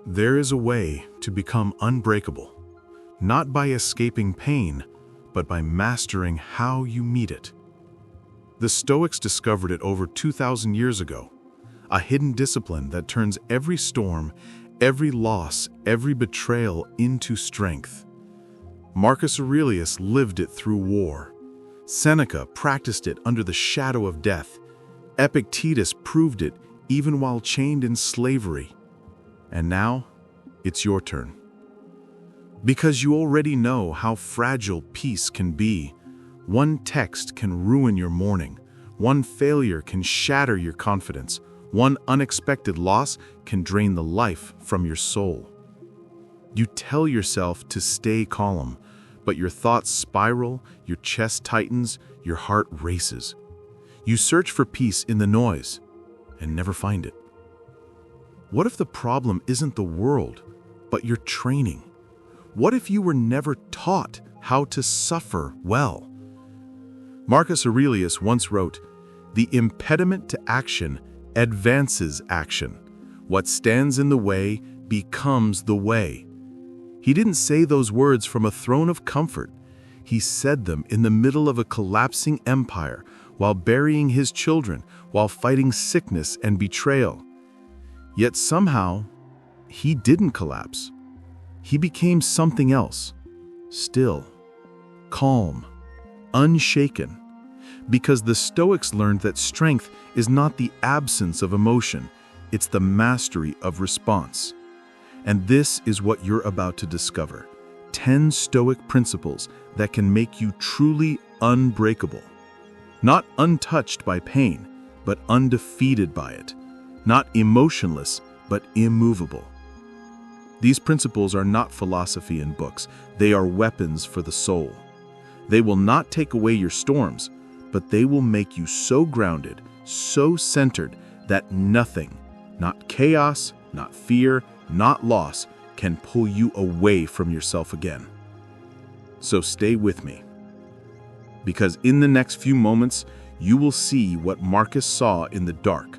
There is a way to become unbreakable, not by escaping pain, but by mastering how you meet it. The Stoics discovered it over 2,000 years ago, a hidden discipline that turns every storm, every loss, every betrayal into strength. Marcus Aurelius lived it through war. Seneca practiced it under the shadow of death. Epictetus proved it even while chained in slavery. And now, it's your turn. Because you already know how fragile peace can be. One text can ruin your morning. One failure can shatter your confidence. One unexpected loss can drain the life from your soul. You tell yourself to stay calm, but your thoughts spiral, your chest tightens, your heart races. You search for peace in the noise and never find it. What if the problem isn't the world, but your training? What if you were never taught how to suffer well? Marcus Aurelius once wrote, "The impediment to action advances action. What stands in the way becomes the way." He didn't say those words from a throne of comfort. He said them in the middle of a collapsing empire, while burying his children, while fighting sickness and betrayal. Yet somehow, he didn't collapse. He became something else, still, calm, unshaken. Because the Stoics learned that strength is not the absence of emotion, it's the mastery of response. And this is what you're about to discover. 10 Stoic principles that can make you truly unbreakable. Not untouched by pain, but undefeated by it. Not emotionless, but immovable. These principles are not philosophy in books. They are weapons for the soul. They will not take away your storms, but they will make you so grounded, so centered, that nothing, not chaos, not fear, not loss, can pull you away from yourself again. So stay with me, because in the next few moments, you will see what Marcus saw in the dark,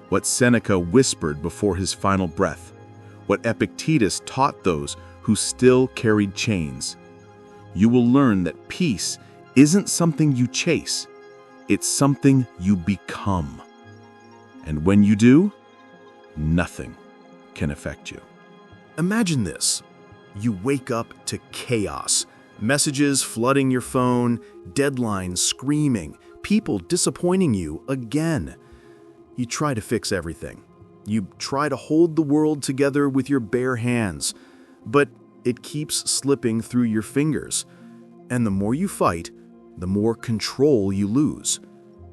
what Seneca whispered before his final breath, what Epictetus taught those who still carried chains. You will learn that peace isn't something you chase, it's something you become. And when you do, nothing can affect you. Imagine this. You wake up to chaos. Messages flooding your phone, deadlines screaming, people disappointing you again. You try to fix everything. You try to hold the world together with your bare hands, but it keeps slipping through your fingers. And the more you fight, the more control you lose.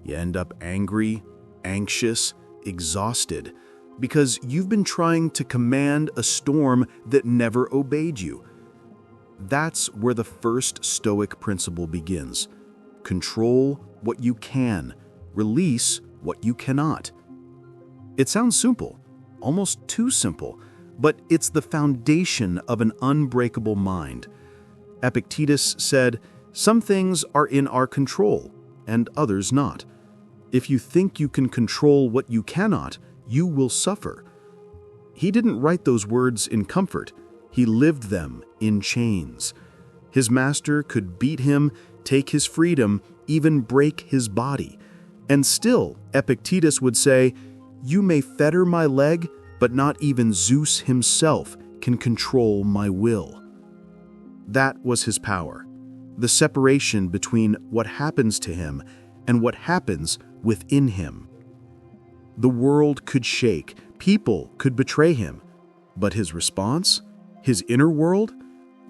You end up angry, anxious, exhausted, because you've been trying to command a storm that never obeyed you. That's where the first Stoic principle begins. Control what you can, release what you cannot. It sounds simple, almost too simple, but it's the foundation of an unbreakable mind. Epictetus said, "Some things are in our control, and others not. If you think you can control what you cannot, you will suffer." He didn't write those words in comfort. He lived them in chains. His master could beat him, take his freedom, even break his body. And still, Epictetus would say, "You may fetter my leg, but not even Zeus himself can control my will." That was his power, the separation between what happens to him and what happens within him. The world could shake, people could betray him, but his response, his inner world,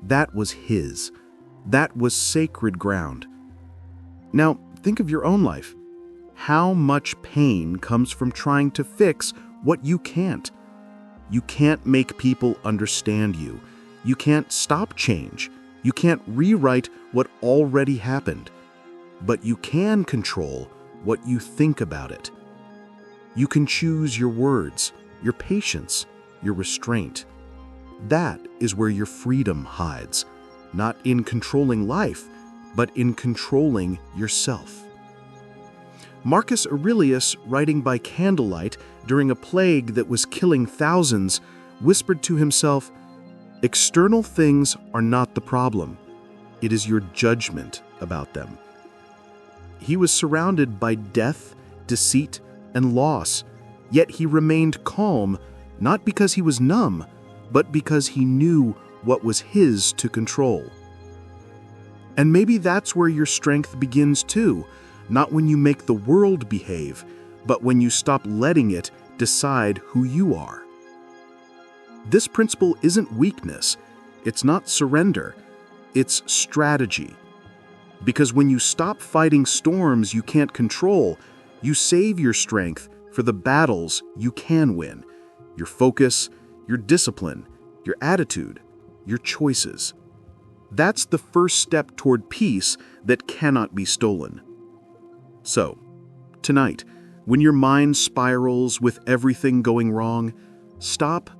that was his. That was sacred ground. Now, think of your own life. How much pain comes from trying to fix what you can't? You can't make people understand you. You can't stop change. You can't rewrite what already happened. But you can control what you think about it. You can choose your words, your patience, your restraint. That is where your freedom hides, not in controlling life, but in controlling yourself. Marcus Aurelius, writing by candlelight during a plague that was killing thousands, whispered to himself, "External things are not the problem. It is your judgment about them." He was surrounded by death, deceit, and loss, yet he remained calm, not because he was numb, but because he knew what was his to control. And maybe that's where your strength begins too, not when you make the world behave, but when you stop letting it decide who you are. This principle isn't weakness, it's not surrender, it's strategy. Because when you stop fighting storms you can't control, you save your strength for the battles you can win. Your focus, your discipline, your attitude, your choices. That's the first step toward peace that cannot be stolen. So, tonight, when your mind spirals with everything going wrong, stop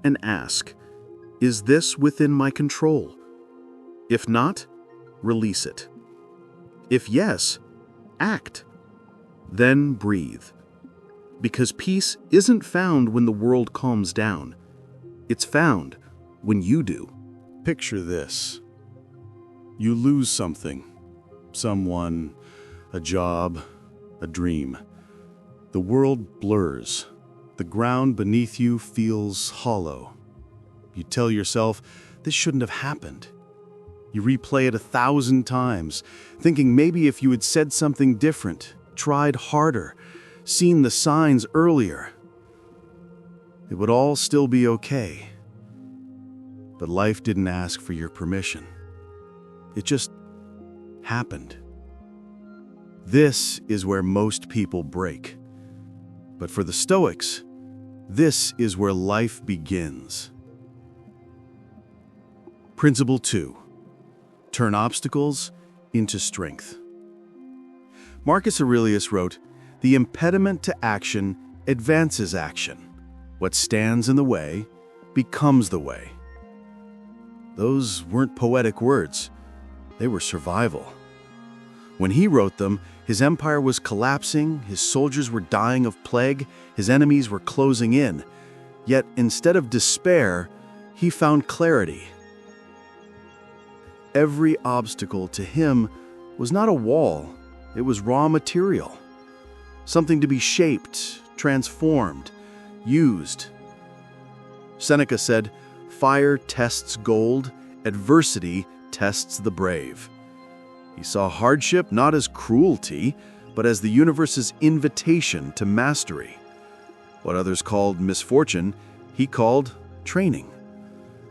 and ask, is this within my control? If not, release it. If yes, act. Then breathe. Because peace isn't found when the world calms down. It's found when you do. Picture this. You lose something. Someone, a job, a dream. The world blurs. The ground beneath you feels hollow. You tell yourself, this shouldn't have happened. You replay it 1,000 times, thinking maybe if you had said something different, tried harder, seen the signs earlier, it would all still be okay. But life didn't ask for your permission. It just happened. This is where most people break. But for the Stoics, this is where life begins. Principle 2. Turn obstacles into strength. Marcus Aurelius wrote, "The impediment to action advances action. What stands in the way becomes the way." Those weren't poetic words. They were survival. When he wrote them, his empire was collapsing, his soldiers were dying of plague, his enemies were closing in. Yet instead of despair, he found clarity. Every obstacle to him was not a wall, it was raw material. Something to be shaped, transformed, used. Seneca said, "Fire tests gold, adversity tests the brave." He saw hardship not as cruelty, but as the universe's invitation to mastery. What others called misfortune, he called training.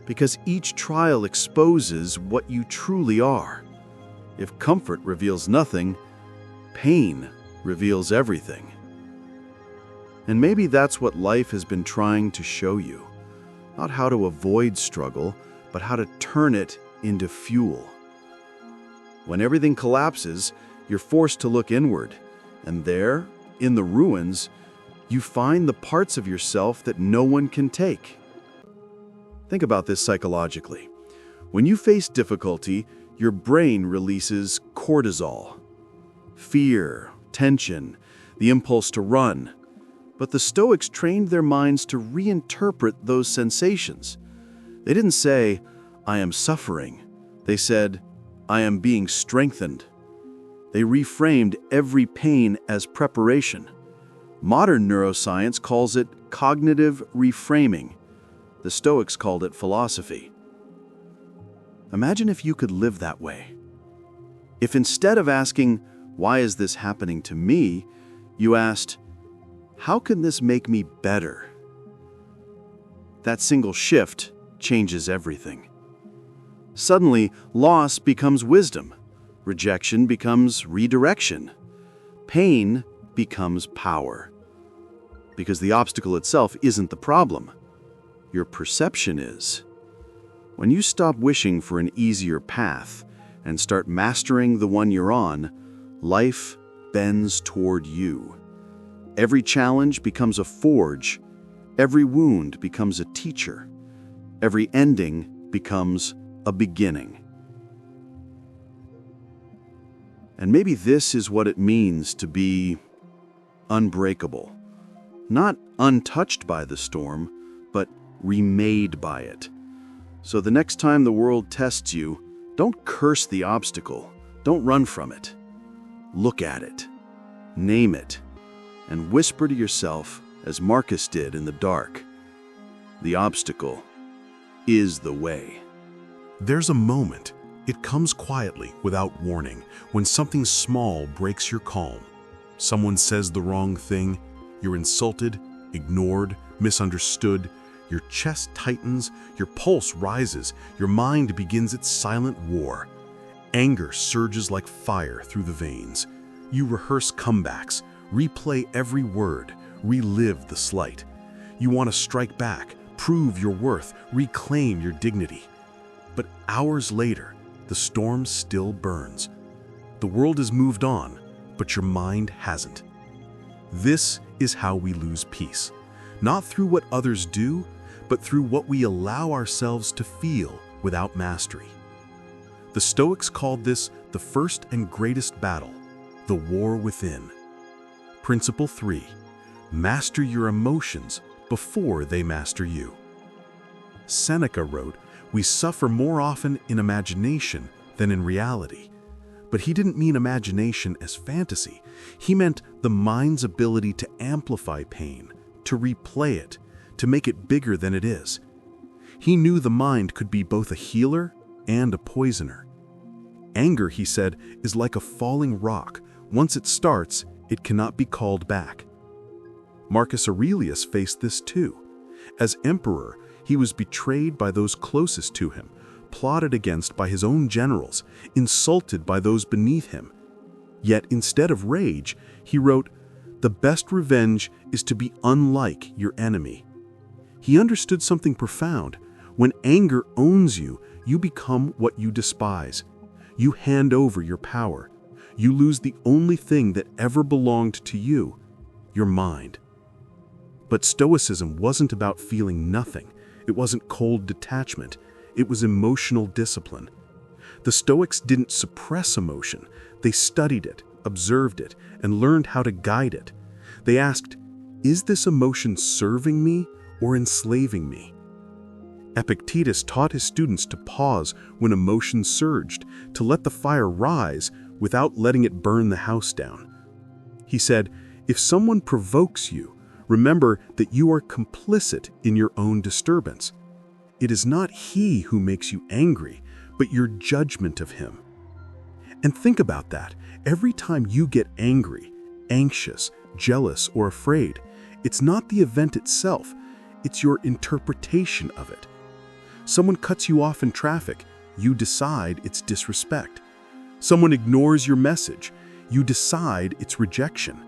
Because each trial exposes what you truly are. If comfort reveals nothing, pain reveals everything. And maybe that's what life has been trying to show you. Not how to avoid struggle, but how to turn it into fuel. When everything collapses, you're forced to look inward, and there, in the ruins, you find the parts of yourself that no one can take. Think about this psychologically. When you face difficulty, your brain releases cortisol. Fear, tension, the impulse to run. But the Stoics trained their minds to reinterpret those sensations. They didn't say, "I am suffering." They said, "I am being strengthened." They reframed every pain as preparation. Modern neuroscience calls it cognitive reframing. The Stoics called it philosophy. Imagine if you could live that way. If instead of asking, "Why is this happening to me?" you asked, "How can this make me better?" That single shift changes everything. Suddenly, loss becomes wisdom. Rejection becomes redirection. Pain becomes power. Because the obstacle itself isn't the problem. Your perception is. When you stop wishing for an easier path and start mastering the one you're on, life bends toward you. Every challenge becomes a forge. Every wound becomes a teacher. Every ending becomes a beginning. And maybe this is what it means to be unbreakable. Not untouched by the storm, but remade by it. So the next time the world tests you, don't curse the obstacle. Don't run from it. Look at it, name it, and whisper to yourself, as Marcus did in the dark, the obstacle is the way. There's a moment, it comes quietly, without warning, when something small breaks your calm. Someone says the wrong thing, you're insulted, ignored, misunderstood, your chest tightens, your pulse rises, your mind begins its silent war. Anger surges like fire through the veins. You rehearse comebacks, replay every word, relive the slight. You want to strike back, prove your worth, reclaim your dignity. But hours later, the storm still burns. The world has moved on, but your mind hasn't. This is how we lose peace. Not through what others do, but through what we allow ourselves to feel without mastery. The Stoics called this the first and greatest battle, the war within. Principle 3. Master your emotions before they master you. Seneca wrote, "We suffer more often in imagination than in reality." But he didn't mean imagination as fantasy. He meant the mind's ability to amplify pain, to replay it, to make it bigger than it is. He knew the mind could be both a healer and a poisoner. Anger, he said, is like a falling rock. Once it starts, it cannot be called back. Marcus Aurelius faced this too. As emperor, he was betrayed by those closest to him, plotted against by his own generals, insulted by those beneath him. Yet instead of rage, he wrote, "The best revenge is to be unlike your enemy." He understood something profound. When anger owns you, you become what you despise. You hand over your power. You lose the only thing that ever belonged to you, your mind. But Stoicism wasn't about feeling nothing. It wasn't cold detachment. It was emotional discipline. The Stoics didn't suppress emotion. They studied it, observed it, and learned how to guide it. They asked, is this emotion serving me or enslaving me? Epictetus taught his students to pause when emotion surged, to let the fire rise without letting it burn the house down. He said, if someone provokes you, remember that you are complicit in your own disturbance. It is not he who makes you angry, but your judgment of him. And think about that. Every time you get angry, anxious, jealous, or afraid, it's not the event itself, it's your interpretation of it. Someone cuts you off in traffic, you decide it's disrespect. Someone ignores your message, you decide it's rejection.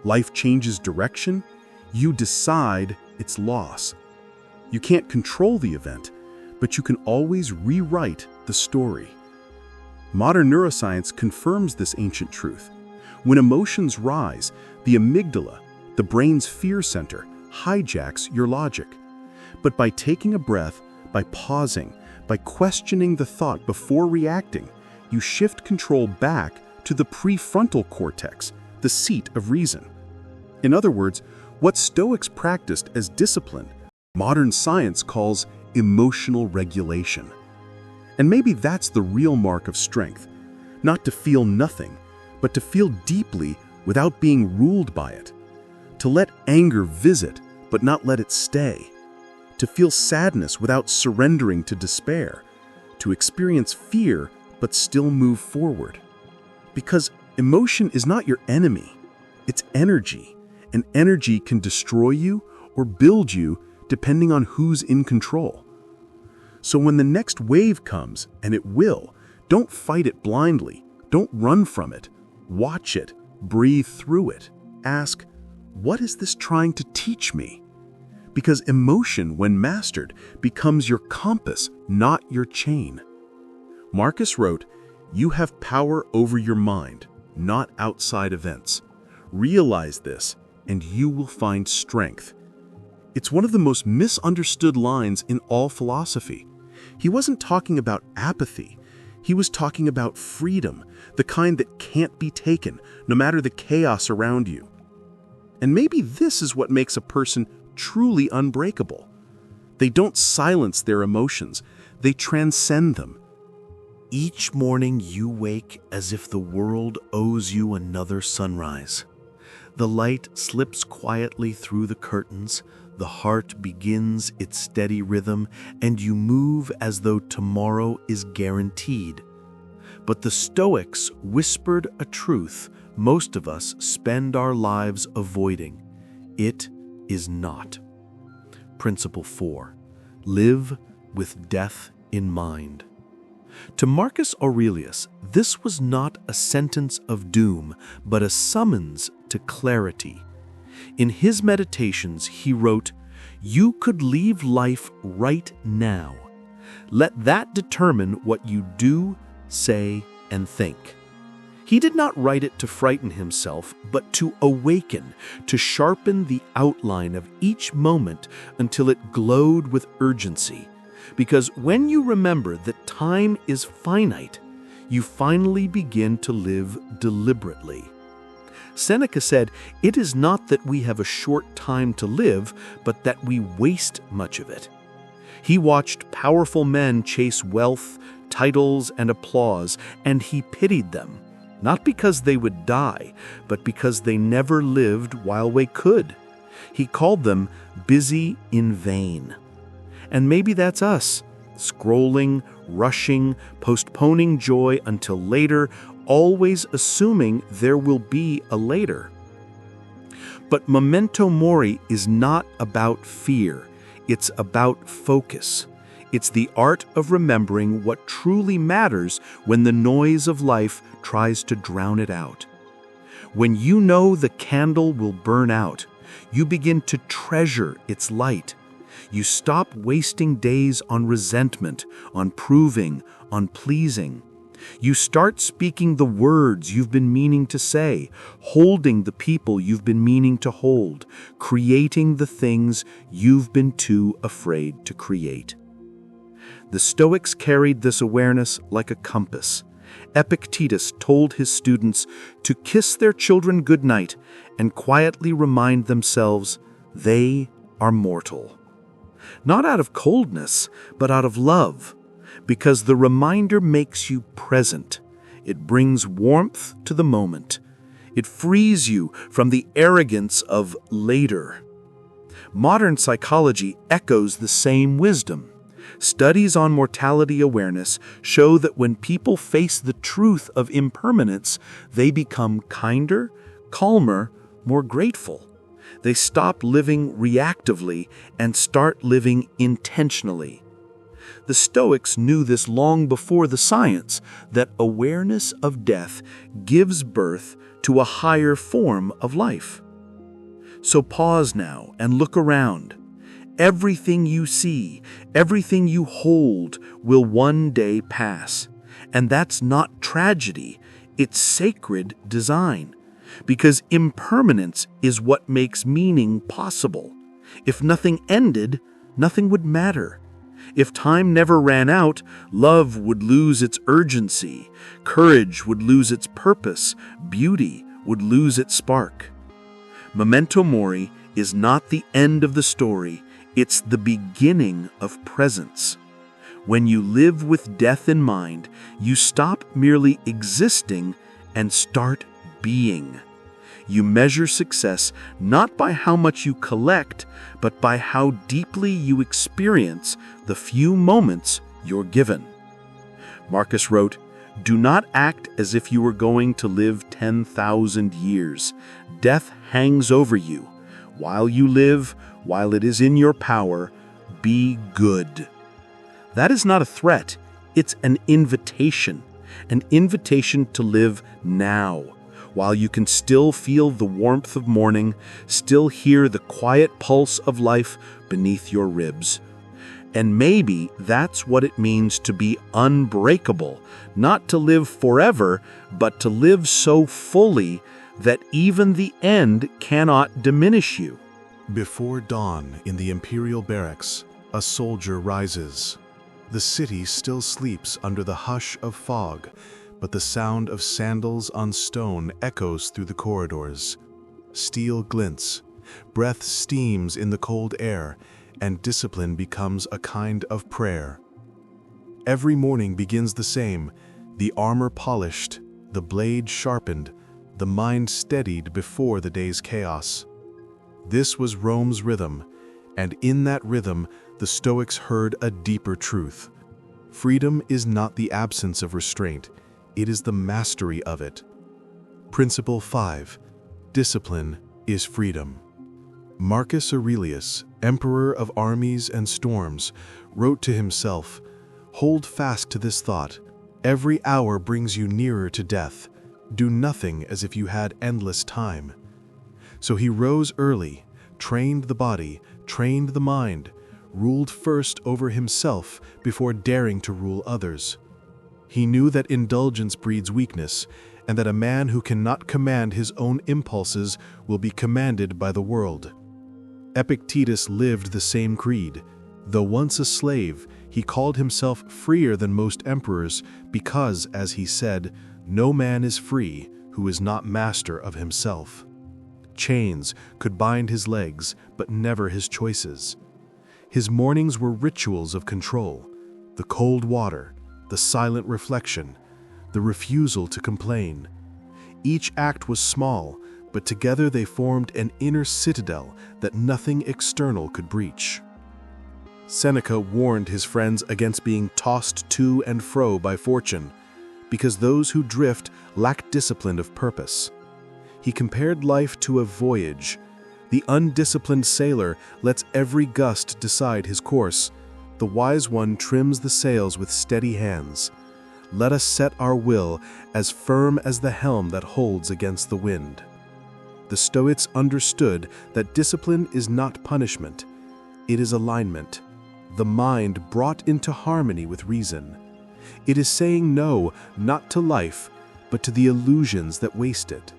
Life changes direction, you decide it's loss. You can't control the event, but you can always rewrite the story. Modern neuroscience confirms this ancient truth. When emotions rise, the amygdala, the brain's fear center, hijacks your logic. But by taking a breath, by pausing, by questioning the thought before reacting, you shift control back to the prefrontal cortex, the seat of reason. In other words, what Stoics practiced as discipline, modern science calls emotional regulation. And maybe that's the real mark of strength, not to feel nothing, but to feel deeply without being ruled by it. To let anger visit, but not let it stay. To feel sadness without surrendering to despair. To experience fear, but still move forward. Because emotion is not your enemy, it's energy. And energy can destroy you or build you depending on who's in control. So when the next wave comes, and it will, don't fight it blindly. Don't run from it. Watch it. Breathe through it. Ask, what is this trying to teach me? Because emotion, when mastered, becomes your compass, not your chain. Marcus wrote, you have power over your mind, not outside events. Realize this, and you will find strength. It's one of the most misunderstood lines in all philosophy. He wasn't talking about apathy. He was talking about freedom, the kind that can't be taken, no matter the chaos around you. And maybe this is what makes a person truly unbreakable. They don't silence their emotions, they transcend them. Each morning you wake as if the world owes you another sunrise. The light slips quietly through the curtains, the heart begins its steady rhythm, and you move as though tomorrow is guaranteed. But the Stoics whispered a truth most of us spend our lives avoiding. It is not. Principle 4. Live with death in mind. To Marcus Aurelius, this was not a sentence of doom, but a summons to clarity. In his meditations, he wrote, "You could leave life right now. Let that determine what you do, say, and think." He did not write it to frighten himself, but to awaken, to sharpen the outline of each moment until it glowed with urgency. Because when you remember that time is finite, you finally begin to live deliberately. Seneca said, "It is not that we have a short time to live, but that we waste much of it." He watched powerful men chase wealth, titles, and applause, and he pitied them, not because they would die, but because they never lived while they could. He called them busy in vain. And maybe that's us, scrolling, rushing, postponing joy until later, always assuming there will be a later. But memento mori is not about fear, it's about focus. It's the art of remembering what truly matters when the noise of life tries to drown it out. When you know the candle will burn out, you begin to treasure its light. You stop wasting days on resentment, on proving, on pleasing. You start speaking the words you've been meaning to say, holding the people you've been meaning to hold, creating the things you've been too afraid to create. The Stoics carried this awareness like a compass. Epictetus told his students to kiss their children goodnight and quietly remind themselves they are mortal. Not out of coldness, but out of love, because the reminder makes you present. It brings warmth to the moment. It frees you from the arrogance of later. Modern psychology echoes the same wisdom. Studies on mortality awareness show that when people face the truth of impermanence, they become kinder, calmer, more grateful. They stop living reactively and start living intentionally. The Stoics knew this long before the science, that awareness of death gives birth to a higher form of life. So pause now and look around. Everything you see, everything you hold will one day pass. And that's not tragedy, it's sacred design. Because impermanence is what makes meaning possible. If nothing ended, nothing would matter. If time never ran out, love would lose its urgency, courage would lose its purpose, beauty would lose its spark. Memento mori is not the end of the story, it's the beginning of presence. When you live with death in mind, you stop merely existing and start being. You measure success not by how much you collect, but by how deeply you experience the few moments you're given. Marcus wrote, "Do not act as if you were going to live 10,000 years. Death hangs over you. While you live, while it is in your power, be good." That is not a threat, it's an invitation to live now. While you can still feel the warmth of morning, still hear the quiet pulse of life beneath your ribs. And maybe that's what it means to be unbreakable, not to live forever, but to live so fully that even the end cannot diminish you. Before dawn in the imperial barracks, a soldier rises. The city still sleeps under the hush of fog, but the sound of sandals on stone echoes through the corridors. Steel glints, breath steams in the cold air, and discipline becomes a kind of prayer. Every morning begins the same, the armor polished, the blade sharpened, the mind steadied before the day's chaos. This was Rome's rhythm, and in that rhythm, the Stoics heard a deeper truth. Freedom is not the absence of restraint, it is the mastery of it. Principle 5. Discipline is freedom. Marcus Aurelius, emperor of armies and storms, wrote to himself, "Hold fast to this thought. Every hour brings you nearer to death. Do nothing as if you had endless time." So he rose early, trained the body, trained the mind, ruled first over himself before daring to rule others. He knew that indulgence breeds weakness, and that a man who cannot command his own impulses will be commanded by the world. Epictetus lived the same creed. Though once a slave, he called himself freer than most emperors because, as he said, no man is free who is not master of himself. Chains could bind his legs, but never his choices. His mornings were rituals of control: the cold water, the silent reflection, the refusal to complain. Each act was small, but together they formed an inner citadel that nothing external could breach. Seneca warned his friends against being tossed to and fro by fortune, because those who drift lack discipline of purpose. He compared life to a voyage. The undisciplined sailor lets every gust decide his course. The wise one trims the sails with steady hands. Let us set our will as firm as the helm that holds against the wind. The Stoics understood that discipline is not punishment. It is alignment, the mind brought into harmony with reason. It is saying no, not to life, but to the illusions that waste it.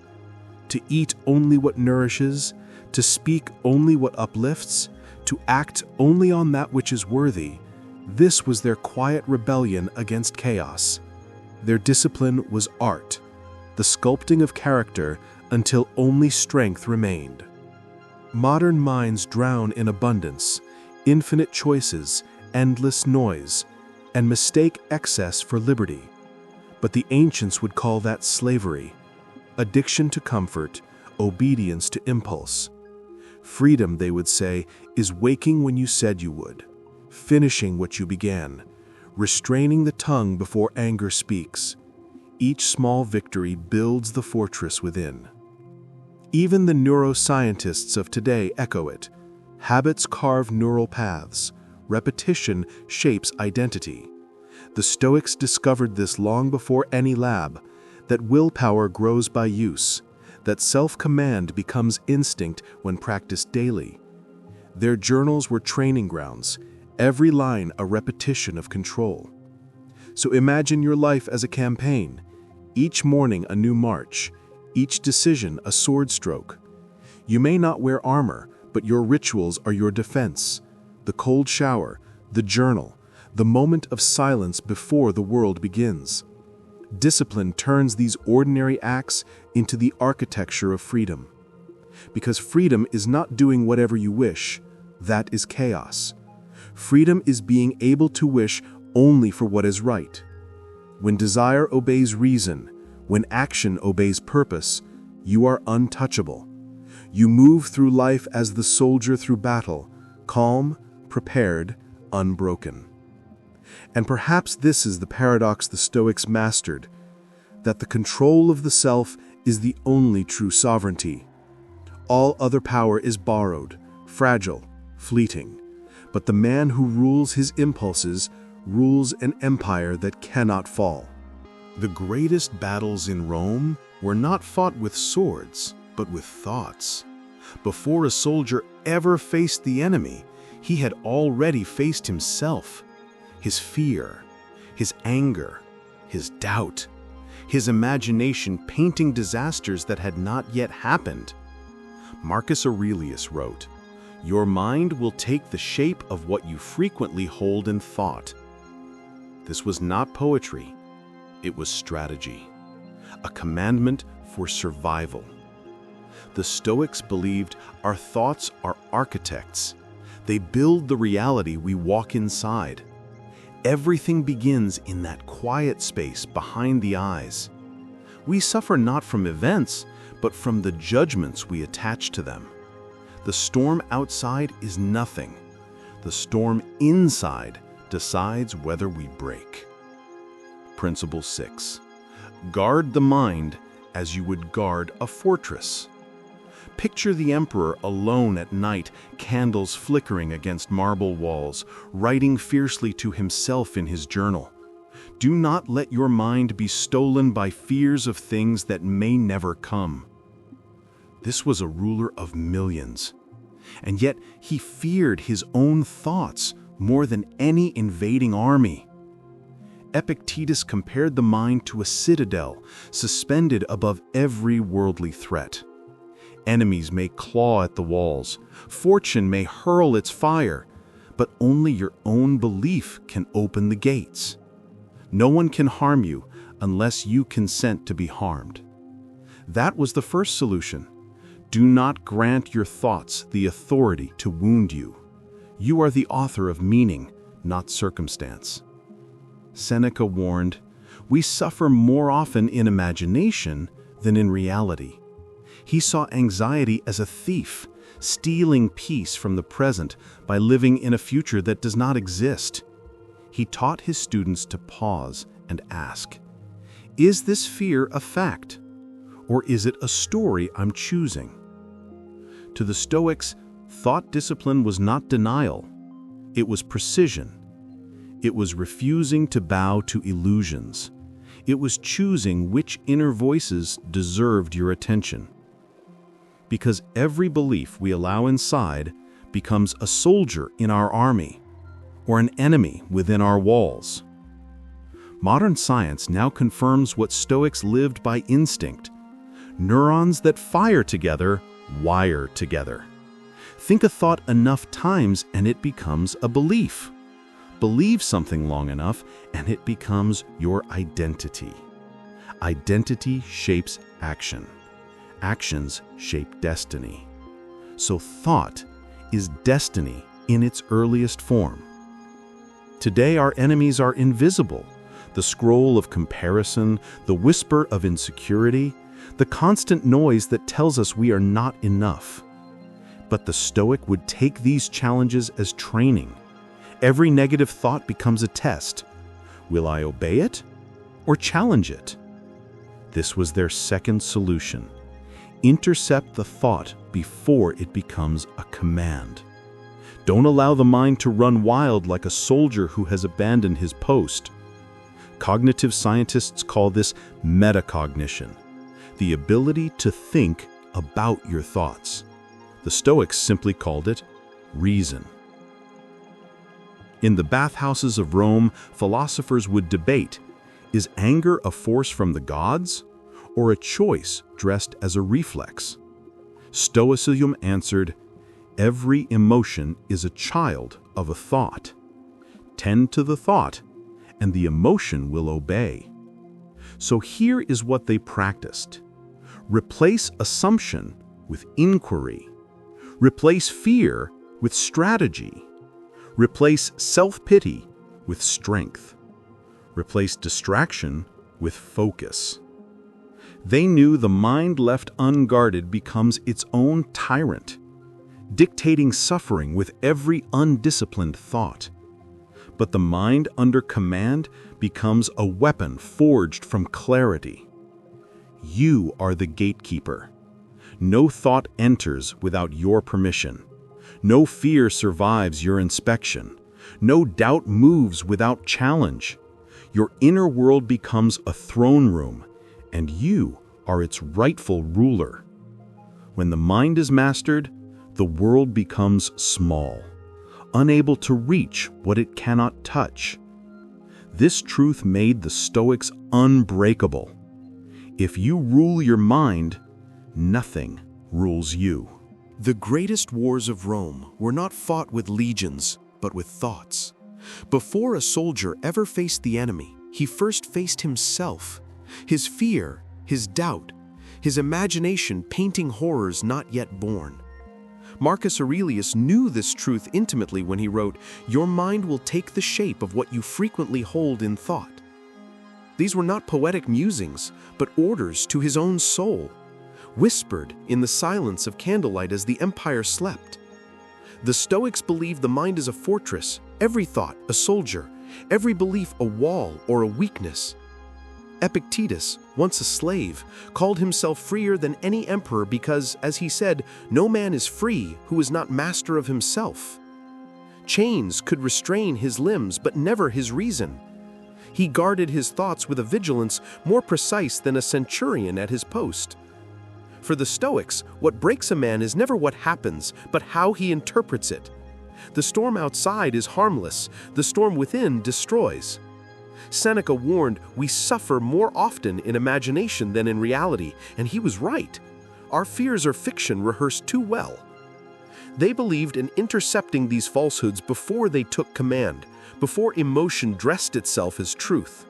To eat only what nourishes, to speak only what uplifts, to act only on that which is worthy. This was their quiet rebellion against chaos. Their discipline was art, the sculpting of character until only strength remained. Modern minds drown in abundance, infinite choices, endless noise, and mistake excess for liberty. But the ancients would call that slavery, addiction to comfort, obedience to impulse. Freedom, they would say, is waking when you said you would, finishing what you began, restraining the tongue before anger speaks. Each small victory builds the fortress within. Even the neuroscientists of today echo it. Habits carve neural paths. Repetition shapes identity. The Stoics discovered this long before any lab, that willpower grows by use, that self-command becomes instinct when practiced daily. Their journals were training grounds, every line a repetition of control. So imagine your life as a campaign, each morning a new march, each decision a sword stroke. You may not wear armor, but your rituals are your defense. The cold shower, the journal, the moment of silence before the world begins. Discipline turns these ordinary acts into the architecture of freedom. Because freedom is not doing whatever you wish, that is chaos. Freedom is being able to wish only for what is right. When desire obeys reason, when action obeys purpose, you are untouchable. You move through life as the soldier through battle, calm, prepared, unbroken. And perhaps this is the paradox the Stoics mastered, that the control of the self is the only true sovereignty. All other power is borrowed, fragile, fleeting. But the man who rules his impulses rules an empire that cannot fall. The greatest battles in Rome were not fought with swords, but with thoughts. Before a soldier ever faced the enemy, he had already faced himself. His fear, his anger, his doubt, his imagination painting disasters that had not yet happened. Marcus Aurelius wrote, "Your mind will take the shape of what you frequently hold in thought." This was not poetry, it was strategy, a commandment for survival. The Stoics believed our thoughts are architects, They build the reality we walk inside. Everything begins in that quiet space behind the eyes. We suffer not from events, but from the judgments we attach to them. The storm outside is nothing. The storm inside decides whether we break. Principle 6. Guard the mind as you would guard a fortress. Picture the emperor alone at night, candles flickering against marble walls, writing fiercely to himself in his journal. Do not let your mind be stolen by fears of things that may never come. This was a ruler of millions, and yet he feared his own thoughts more than any invading army. Epictetus compared the mind to a citadel, suspended above every worldly threat. Enemies may claw at the walls, fortune may hurl its fire, but only your own belief can open the gates. No one can harm you unless you consent to be harmed. That was the first solution. Do not grant your thoughts the authority to wound you. You are the author of meaning, not circumstance. Seneca warned, "We suffer more often in imagination than in reality." He saw anxiety as a thief, stealing peace from the present by living in a future that does not exist. He taught his students to pause and ask, "Is this fear a fact? Or is it a story I'm choosing?" To the Stoics, thought discipline was not denial. It was precision. It was refusing to bow to illusions. It was choosing which inner voices deserved your attention. Because every belief we allow inside becomes a soldier in our army, or an enemy within our walls. Modern science now confirms what Stoics lived by instinct. Neurons that fire together wire together. Think a thought enough times and it becomes a belief. Believe something long enough and it becomes your identity. Identity shapes action. Actions shape destiny. So thought is destiny in its earliest form. Today our enemies are invisible. The scroll of comparison, the whisper of insecurity, the constant noise that tells us we are not enough. But the Stoic would take these challenges as training. Every negative thought becomes a test. Will I obey it or challenge it? This was their second solution. Intercept the thought before it becomes a command. Don't allow the mind to run wild like a soldier who has abandoned his post. Cognitive scientists call this metacognition, the ability to think about your thoughts. The Stoics simply called it reason. In the bathhouses of Rome, philosophers would debate, is anger a force from the gods or a choice dressed as a reflex? Stoicism answered, every emotion is a child of a thought. Tend to the thought, and the emotion will obey. So here is what they practiced. Replace assumption with inquiry. Replace fear with strategy. Replace self-pity with strength. Replace distraction with focus. They knew the mind left unguarded becomes its own tyrant, dictating suffering with every undisciplined thought. But the mind under command becomes a weapon forged from clarity. You are the gatekeeper. No thought enters without your permission. No fear survives your inspection. No doubt moves without challenge. Your inner world becomes a throne room, and you are its rightful ruler. When the mind is mastered, the world becomes small, unable to reach what it cannot touch. This truth made the Stoics unbreakable. If you rule your mind, nothing rules you. The greatest wars of Rome were not fought with legions, but with thoughts. Before a soldier ever faced the enemy, he first faced himself, his fear, his doubt, his imagination painting horrors not yet born. Marcus Aurelius knew this truth intimately when he wrote, "Your mind will take the shape of what you frequently hold in thought." These were not poetic musings, but orders to his own soul, whispered in the silence of candlelight as the empire slept. The Stoics believed the mind is a fortress, every thought a soldier, every belief a wall or a weakness. Epictetus, once a slave, called himself freer than any emperor because, as he said, no man is free who is not master of himself. Chains could restrain his limbs, but never his reason. He guarded his thoughts with a vigilance more precise than a centurion at his post. For the Stoics, what breaks a man is never what happens, but how he interprets it. The storm outside is harmless, the storm within destroys. Seneca warned, "We suffer more often in imagination than in reality," and he was right. Our fears are fiction rehearsed too well. They believed in intercepting these falsehoods before they took command, before emotion dressed itself as truth.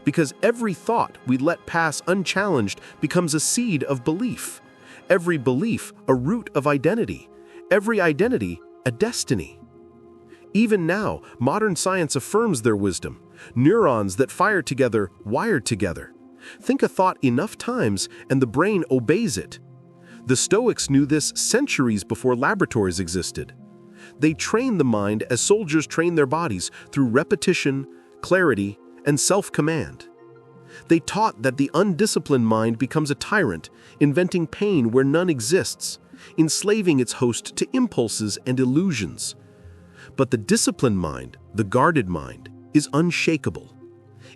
Because every thought we let pass unchallenged becomes a seed of belief. Every belief a root of identity. Every identity a destiny. Even now, modern science affirms their wisdom. Neurons that fire together, wired together. Think a thought enough times and the brain obeys it. The Stoics knew this centuries before laboratories existed. They trained the mind as soldiers train their bodies through repetition, clarity, and self-command. They taught that the undisciplined mind becomes a tyrant, inventing pain where none exists, enslaving its host to impulses and illusions. But the disciplined mind, the guarded mind, is unshakable.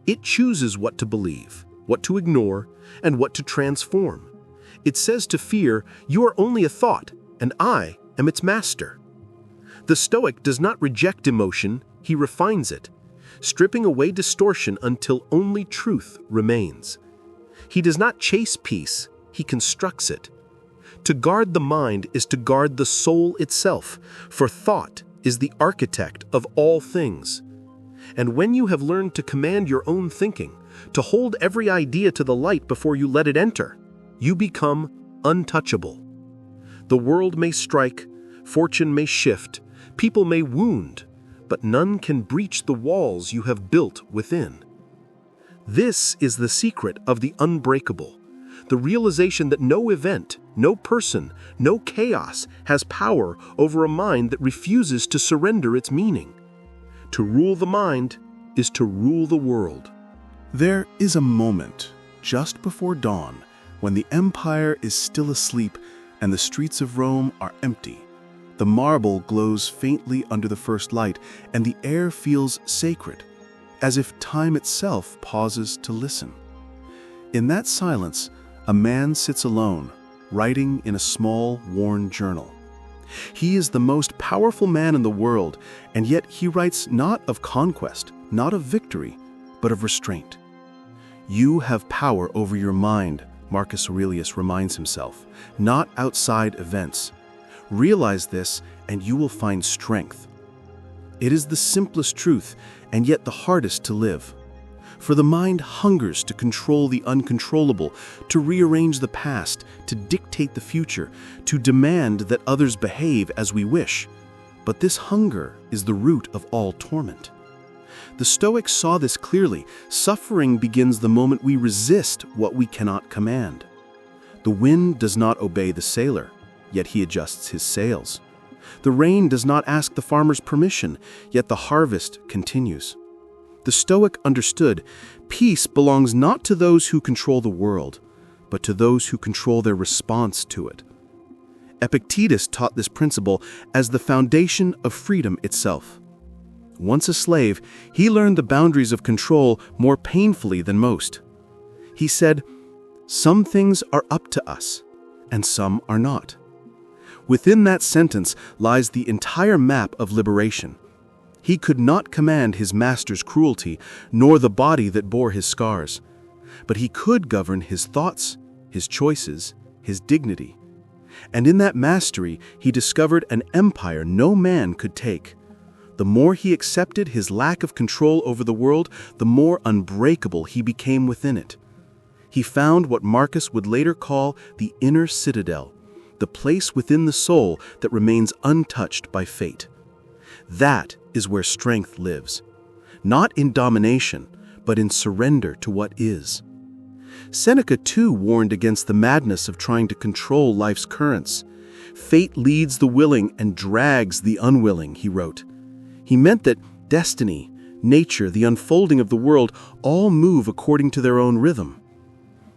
It chooses what to believe, what to ignore, and what to transform. It says to fear, "You are only a thought, and I am its master." The Stoic does not reject emotion, he refines it, stripping away distortion until only truth remains. He does not chase peace, he constructs it. To guard the mind is to guard the soul itself, for thought is the architect of all things. And when you have learned to command your own thinking, to hold every idea to the light before you let it enter, you become untouchable. The world may strike, fortune may shift, people may wound, but none can breach the walls you have built within. This is the secret of the unbreakable, the realization that no event, no person, no chaos has power over a mind that refuses to surrender its meaning. To rule the mind is to rule the world. There is a moment, just before dawn, when the empire is still asleep and the streets of Rome are empty. The marble glows faintly under the first light, and the air feels sacred, as if time itself pauses to listen. In that silence, a man sits alone, writing in a small, worn journal. He is the most powerful man in the world, and yet he writes not of conquest, not of victory, but of restraint. You have power over your mind, Marcus Aurelius reminds himself, not outside events. Realize this, and you will find strength. It is the simplest truth, and yet the hardest to live. For the mind hungers to control the uncontrollable, to rearrange the past, to dictate the future, to demand that others behave as we wish. But this hunger is the root of all torment. The Stoics saw this clearly. Suffering begins the moment we resist what we cannot command. The wind does not obey the sailor, yet he adjusts his sails. The rain does not ask the farmer's permission, yet the harvest continues. The Stoic understood peace belongs not to those who control the world, but to those who control their response to it. Epictetus taught this principle as the foundation of freedom itself. Once a slave, he learned the boundaries of control more painfully than most. He said, "Some things are up to us, and some are not." Within that sentence lies the entire map of liberation. He could not command his master's cruelty, nor the body that bore his scars. But he could govern his thoughts, his choices, his dignity. And in that mastery, he discovered an empire no man could take. The more he accepted his lack of control over the world, the more unbreakable he became within it. He found what Marcus would later call the inner citadel, the place within the soul that remains untouched by fate. That is where strength lives, not in domination, but in surrender to what is. Seneca too warned against the madness of trying to control life's currents. Fate leads the willing and drags the unwilling, he wrote. He meant that destiny, nature, the unfolding of the world all move according to their own rhythm.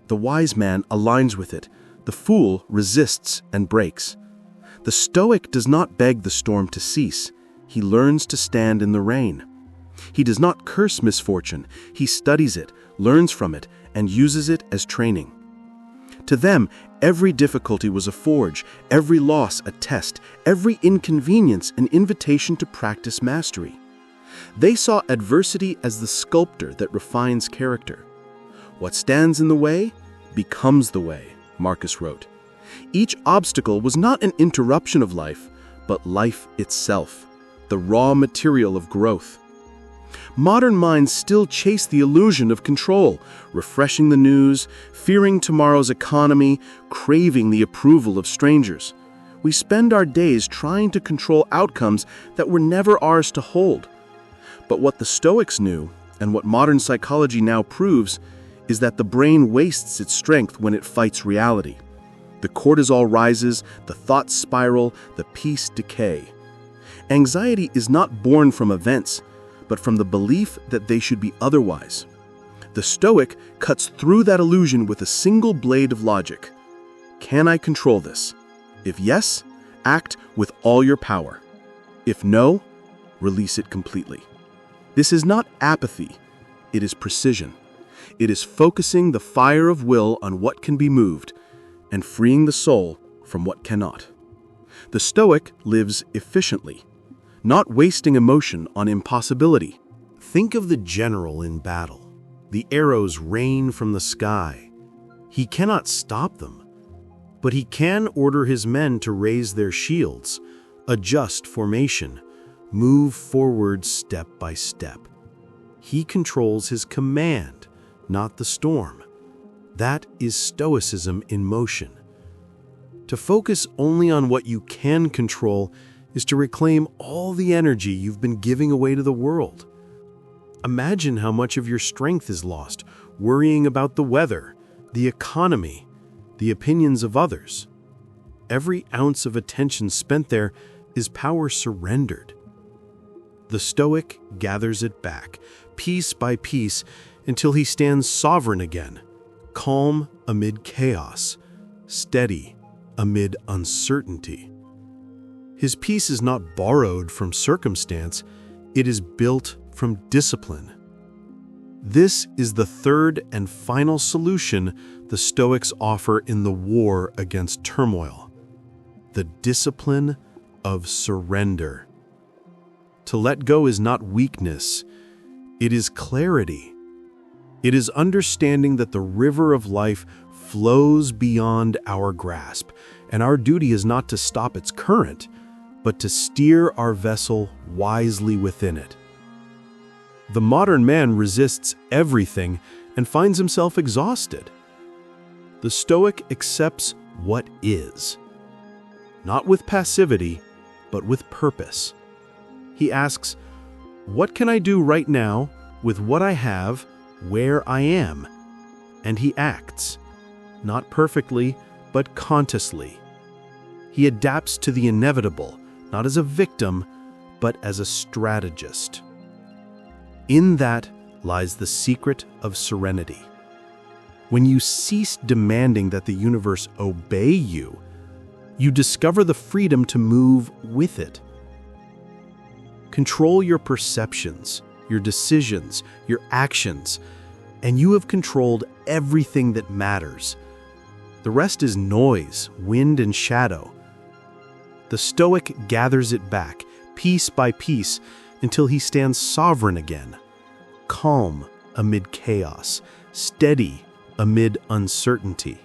The wise man aligns with it. The fool resists and breaks. The Stoic does not beg the storm to cease. He learns to stand in the rain. He does not curse misfortune. He studies it, learns from it, and uses it as training. To them, every difficulty was a forge, every loss a test, every inconvenience an invitation to practice mastery. They saw adversity as the sculptor that refines character. What stands in the way becomes the way, Marcus wrote. Each obstacle was not an interruption of life, but life itself, the raw material of growth. Modern minds still chase the illusion of control, refreshing the news, fearing tomorrow's economy, craving the approval of strangers. We spend our days trying to control outcomes that were never ours to hold. But what the Stoics knew, and what modern psychology now proves, is that the brain wastes its strength when it fights reality. The cortisol rises, the thoughts spiral, the peace decay. Anxiety is not born from events, but from the belief that they should be otherwise. The Stoic cuts through that illusion with a single blade of logic. Can I control this? If yes, act with all your power. If no, release it completely. This is not apathy, it is precision. It is focusing the fire of will on what can be moved and freeing the soul from what cannot. The Stoic lives efficiently, not wasting emotion on impossibility. Think of the general in battle. The arrows rain from the sky. He cannot stop them, but he can order his men to raise their shields, adjust formation, move forward step by step. He controls his command, not the storm. That is Stoicism in motion. To focus only on what you can control is to reclaim all the energy you've been giving away to the world. Imagine how much of your strength is lost worrying about the weather, the economy, the opinions of others. Every ounce of attention spent there is power surrendered. The Stoic gathers it back, piece by piece, until he stands sovereign again, calm amid chaos, steady amid uncertainty. His peace is not borrowed from circumstance, it is built from discipline. This is the third and final solution the Stoics offer in the war against turmoil: the discipline of surrender. To let go is not weakness, it is clarity. It is understanding that the river of life flows beyond our grasp, and our duty is not to stop its current, but to steer our vessel wisely within it. The modern man resists everything and finds himself exhausted. The Stoic accepts what is, not with passivity, but with purpose. He asks, "What can I do right now with what I have, where I am?" And he acts, not perfectly, but consciously. He adapts to the inevitable, not as a victim, but as a strategist. In that lies the secret of serenity. When you cease demanding that the universe obey you, you discover the freedom to move with it. Control your perceptions, your decisions, your actions, and you have controlled everything that matters. The rest is noise, wind, and shadow. The Stoic gathers it back, piece by piece, until he stands sovereign again, calm amid chaos, steady amid uncertainty.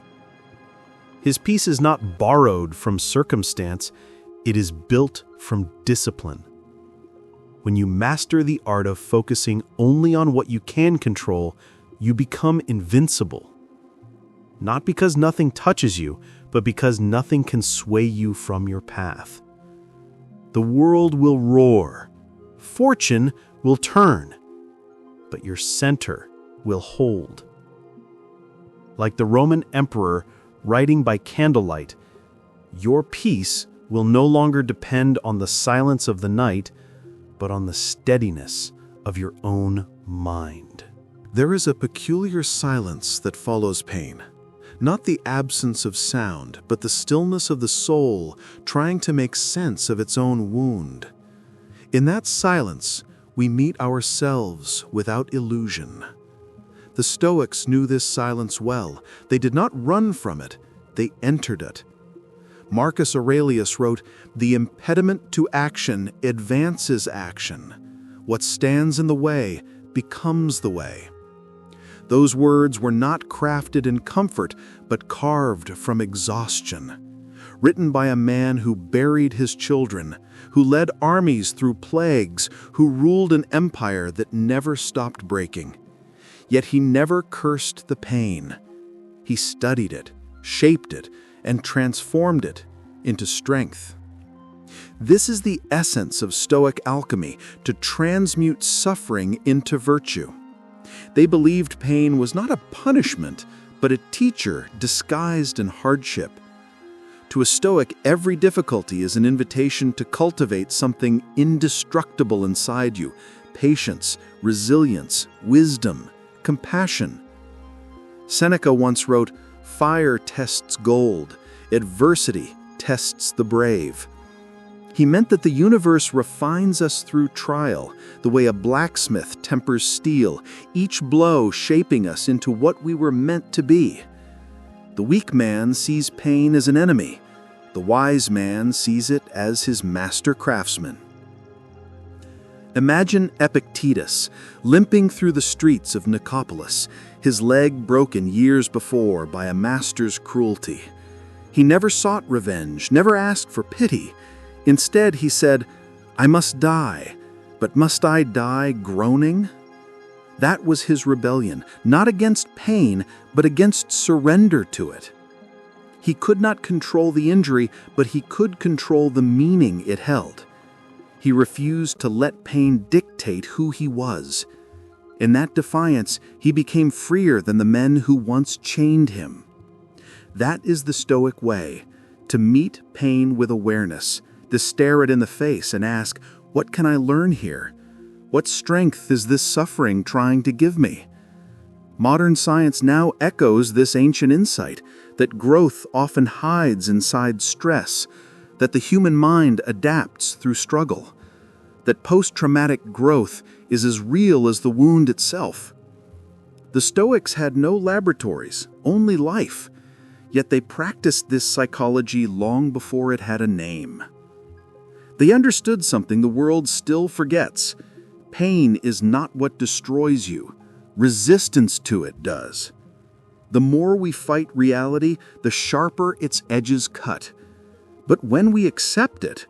His peace is not borrowed from circumstance, it is built from discipline. When you master the art of focusing only on what you can control, you become invincible. Not because nothing touches you, but because nothing can sway you from your path. The world will roar, fortune will turn, but your center will hold. Like the Roman emperor writing by candlelight, your peace will no longer depend on the silence of the night, but on the steadiness of your own mind. There is a peculiar silence that follows pain. Not the absence of sound, but the stillness of the soul trying to make sense of its own wound. In that silence, we meet ourselves without illusion. The Stoics knew this silence well. They did not run from it, they entered it. Marcus Aurelius wrote, "The impediment to action advances action. What stands in the way becomes the way." Those words were not crafted in comfort, but carved from exhaustion. Written by a man who buried his children, who led armies through plagues, who ruled an empire that never stopped breaking. Yet he never cursed the pain. He studied it, shaped it, and transformed it into strength. This is the essence of Stoic alchemy, to transmute suffering into virtue. They believed pain was not a punishment, but a teacher disguised in hardship. To a Stoic, every difficulty is an invitation to cultivate something indestructible inside you: patience, resilience, wisdom, compassion. Seneca once wrote, "Fire tests gold, adversity tests the brave." He meant that the universe refines us through trial, the way a blacksmith tempers steel, each blow shaping us into what we were meant to be. The weak man sees pain as an enemy. The wise man sees it as his master craftsman. Imagine Epictetus limping through the streets of Nicopolis, his leg broken years before by a master's cruelty. He never sought revenge, never asked for pity. Instead, he said, "I must die, but must I die groaning?" That was his rebellion, not against pain, but against surrender to it. He could not control the injury, but he could control the meaning it held. He refused to let pain dictate who he was. In that defiance, he became freer than the men who once chained him. That is the Stoic way, to meet pain with awareness, to stare it in the face and ask, "What can I learn here? What strength is this suffering trying to give me?" Modern science now echoes this ancient insight, that growth often hides inside stress, that the human mind adapts through struggle, that post-traumatic growth is as real as the wound itself. The Stoics had no laboratories, only life, yet they practiced this psychology long before it had a name. They understood something the world still forgets. Pain is not what destroys you. Resistance to it does. The more we fight reality, the sharper its edges cut. But when we accept it,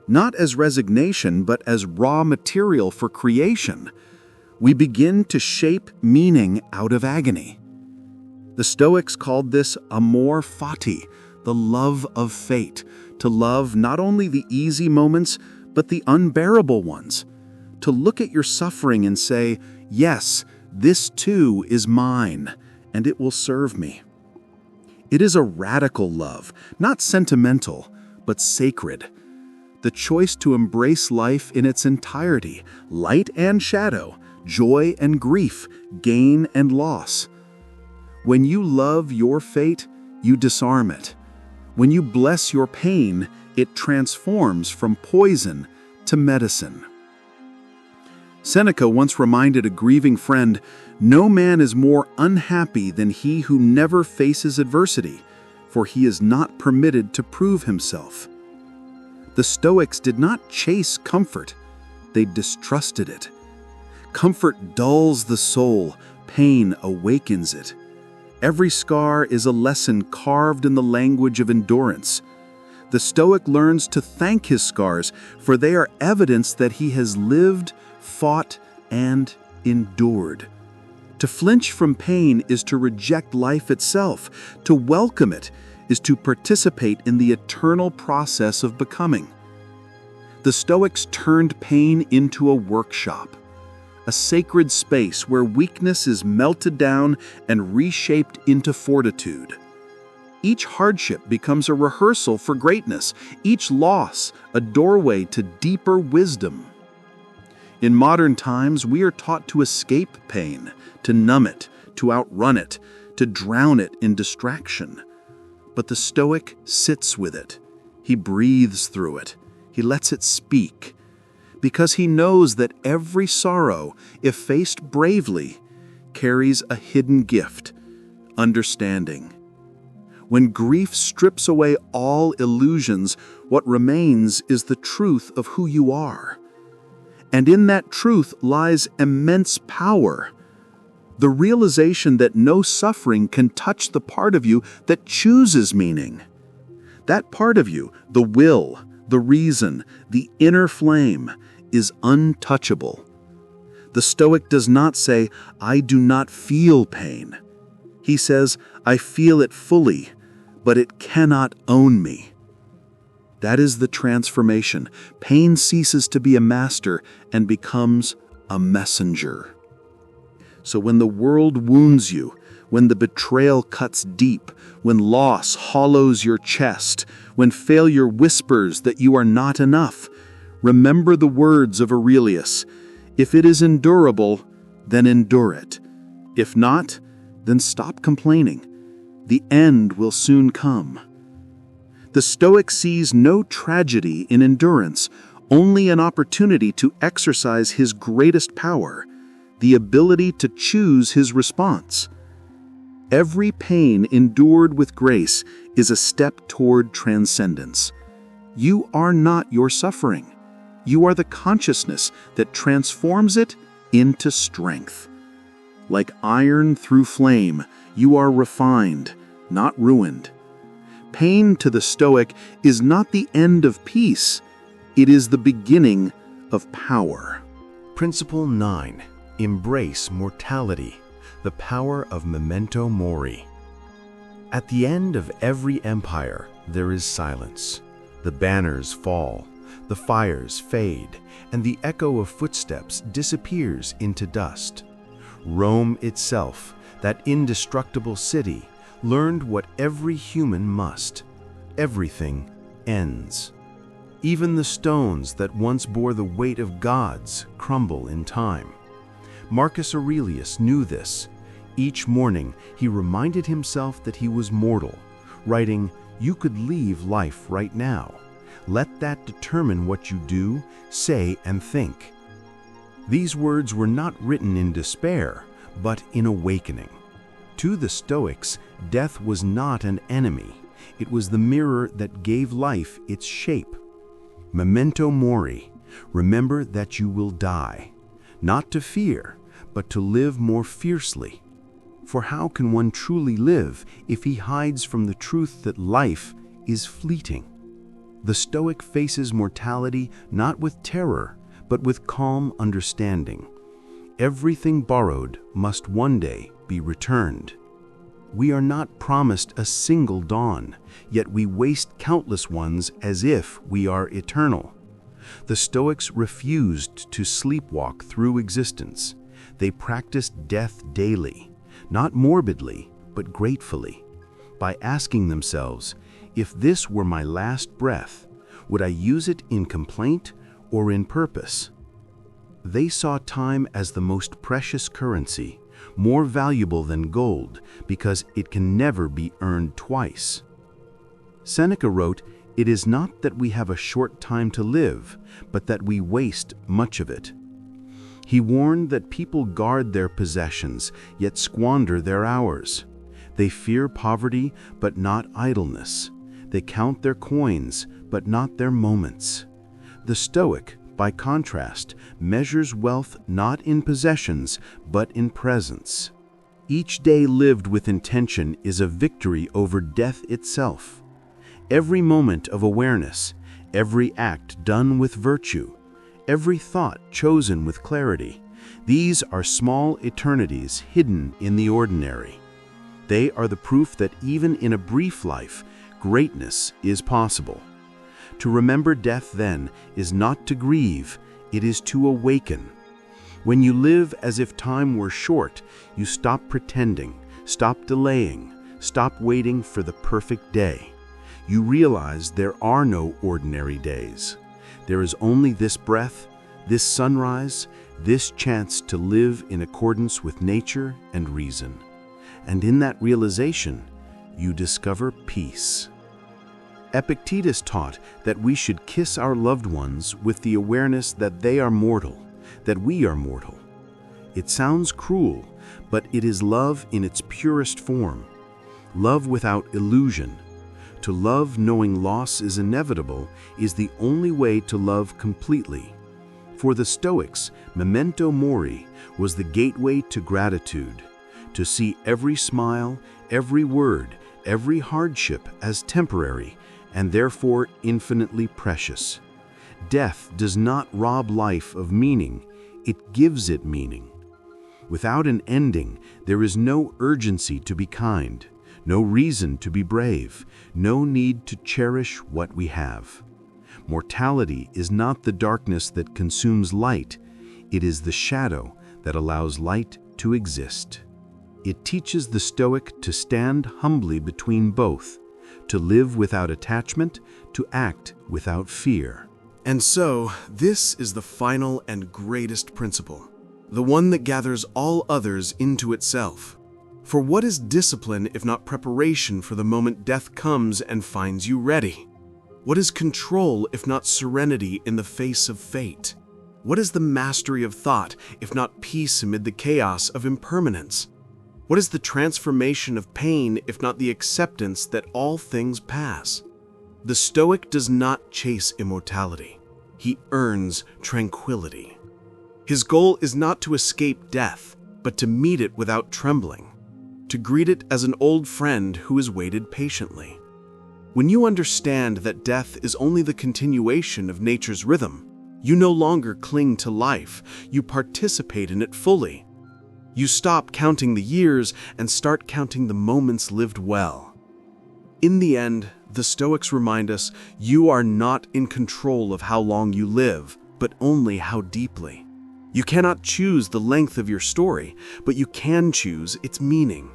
not as resignation, but as raw material for creation, we begin to shape meaning out of agony. The Stoics called this amor fati, the love of fate, to love not only the easy moments, but the unbearable ones. To look at your suffering and say, "Yes, this too is mine, and it will serve me." It is a radical love, not sentimental, but sacred. The choice to embrace life in its entirety, light and shadow, joy and grief, gain and loss. When you love your fate, you disarm it. When you bless your pain, it transforms from poison to medicine. Seneca once reminded a grieving friend, "No man is more unhappy than he who never faces adversity, for he is not permitted to prove himself." The Stoics did not chase comfort, they distrusted it. Comfort dulls the soul, pain awakens it. Every scar is a lesson carved in the language of endurance. The Stoic learns to thank his scars, for they are evidence that he has lived, fought, and endured. To flinch from pain is to reject life itself. To welcome it is to participate in the eternal process of becoming. The Stoics turned pain into a workshop, a sacred space where weakness is melted down and reshaped into fortitude. Each hardship becomes a rehearsal for greatness, each loss a doorway to deeper wisdom. In modern times, we are taught to escape pain, to numb it, to outrun it, to drown it in distraction. But the Stoic sits with it. He breathes through it. He lets it speak. Because he knows that every sorrow, if faced bravely, carries a hidden gift, understanding. When grief strips away all illusions, what remains is the truth of who you are. And in that truth lies immense power. The realization that no suffering can touch the part of you that chooses meaning. That part of you, the will, the reason, the inner flame, is untouchable. The Stoic does not say, "I do not feel pain." He says, "I feel it fully, but it cannot own me." That is the transformation. Pain ceases to be a master and becomes a messenger. So when the world wounds you, when the betrayal cuts deep, when loss hollows your chest, when failure whispers that you are not enough, remember the words of Aurelius. If it is endurable, then endure it. If not, then stop complaining. The end will soon come. The Stoic sees no tragedy in endurance, only an opportunity to exercise his greatest power, the ability to choose his response. Every pain endured with grace is a step toward transcendence. You are not your suffering. You are the consciousness that transforms it into strength. Like iron through flame, you are refined, not ruined. Pain to the Stoic is not the end of peace. It is the beginning of power. Principle 9. Embrace mortality, the power of memento mori. At the end of every empire, there is silence. The banners fall, the fires fade, and the echo of footsteps disappears into dust. Rome itself, that indestructible city, learned what every human must. Everything ends. Even the stones that once bore the weight of gods crumble in time. Marcus Aurelius knew this. Each morning, he reminded himself that he was mortal, writing, "You could leave life right now. Let that determine what you do, say, and think." These words were not written in despair, but in awakening. To the Stoics, death was not an enemy. It was the mirror that gave life its shape. Memento mori, remember that you will die. Not to fear, but to live more fiercely. For how can one truly live if he hides from the truth that life is fleeting? The Stoic faces mortality not with terror, but with calm understanding. Everything borrowed must one day be returned. We are not promised a single dawn, yet we waste countless ones as if we are eternal. The Stoics refused to sleepwalk through existence. They practiced death daily, not morbidly, but gratefully, by asking themselves, if this were my last breath, would I use it in complaint or in purpose? They saw time as the most precious currency, more valuable than gold, because it can never be earned twice. Seneca wrote, "It is not that we have a short time to live, but that we waste much of it." He warned that people guard their possessions, yet squander their hours. They fear poverty, but not idleness. They count their coins, but not their moments. The Stoic, by contrast, measures wealth not in possessions, but in presence. Each day lived with intention is a victory over death itself. Every moment of awareness, every act done with virtue, every thought chosen with clarity, these are small eternities hidden in the ordinary. They are the proof that even in a brief life, greatness is possible. To remember death, then, is not to grieve, it is to awaken. When you live as if time were short, you stop pretending, stop delaying, stop waiting for the perfect day. You realize there are no ordinary days. There is only this breath, this sunrise, this chance to live in accordance with nature and reason. And in that realization, you discover peace. Epictetus taught that we should kiss our loved ones with the awareness that they are mortal, that we are mortal. It sounds cruel, but it is love in its purest form. Love without illusion. To love knowing loss is inevitable is the only way to love completely. For the Stoics, memento mori was the gateway to gratitude, to see every smile, every word, every hardship as temporary and therefore infinitely precious. Death does not rob life of meaning, it gives it meaning. Without an ending, there is no urgency to be kind, no reason to be brave, no need to cherish what we have. Mortality is not the darkness that consumes light, it is the shadow that allows light to exist. It teaches the Stoic to stand humbly between both, to live without attachment, to act without fear. And so, this is the final and greatest principle, the one that gathers all others into itself. For what is discipline if not preparation for the moment death comes and finds you ready? What is control if not serenity in the face of fate? What is the mastery of thought if not peace amid the chaos of impermanence? What is the transformation of pain if not the acceptance that all things pass? The Stoic does not chase immortality. He earns tranquility. His goal is not to escape death, but to meet it without trembling, to greet it as an old friend who has waited patiently. When you understand that death is only the continuation of nature's rhythm, you no longer cling to life, you participate in it fully. You stop counting the years and start counting the moments lived well. In the end, the Stoics remind us you are not in control of how long you live, but only how deeply. You cannot choose the length of your story, but you can choose its meaning.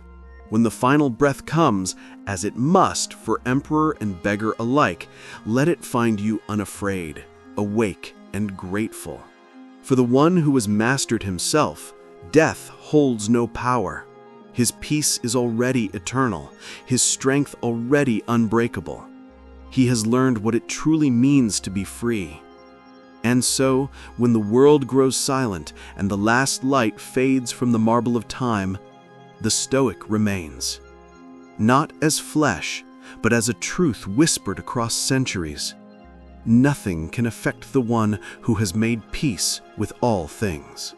When the final breath comes, as it must for emperor and beggar alike, let it find you unafraid, awake, and grateful. For the one who has mastered himself, death holds no power. His peace is already eternal, his strength already unbreakable. He has learned what it truly means to be free. And so, when the world grows silent and the last light fades from the marble of time, the Stoic remains. Not as flesh, but as a truth whispered across centuries. Nothing can affect the one who has made peace with all things.